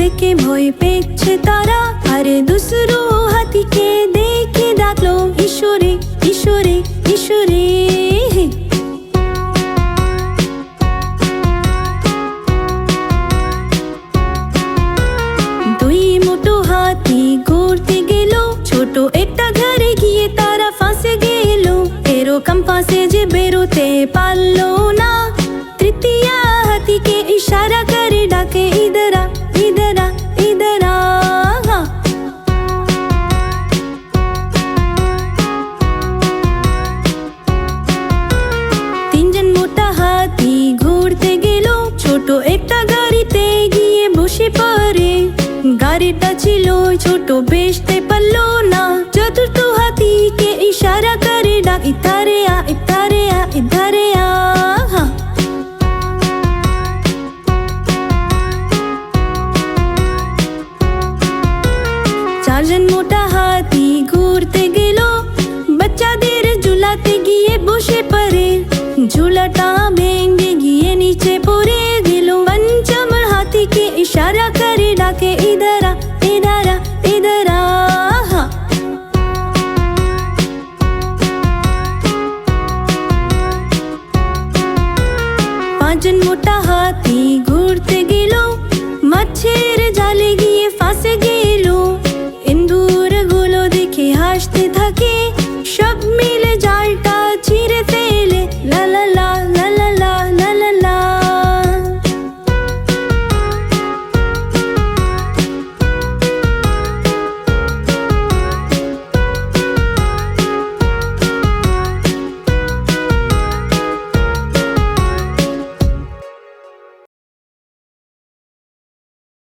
দেখে ভয় পেয়েছে তারা, আরে দুসরো হাতিকে দেখে ডাকলো ঈশ্বরে ঈশ্বরে ঈশ্বরে। দুই মোটো হাতি ঘুরতে গেল, ছোট একটা ঘরে গিয়ে তারা ফাঁসে গেল। এরকম ফাঁসে যে বেরোতে পারলো না, তৃতীয় হাতিকে ইশারা করে ডাকে ইদরা ইদরা ইদরা। তিনজন মোটা হাতি ঘুরতে গেল, ছোট একটা গাড়িতে গিয়ে বসে পড়ে। গাড়িটা ছিল ছোট, বেচতে পারলো না। চতুর্থ হাতিকে ইশারা করে ডাক ইধারে আ ইধারে আ ইধারে আ। চারজন মোটা হাতি ঘুরতে গেল, বাচ্চাদের ঝুলাতে গিয়ে বসে পড়ে। ঝুলাটা ভেঙে গিয়ে নিচে পড়ে গেল। পঞ্চম হাতিকে ইশারা করে ডাকে ইদারা ইদারা ইদারা। পাঁচজন মোটা হাতি ঘুরতে গেল, মাছের জালে গিয়ে ফাঁসে গেল। ইন্দুর গুলো দেখে হাসতে থাকে, সব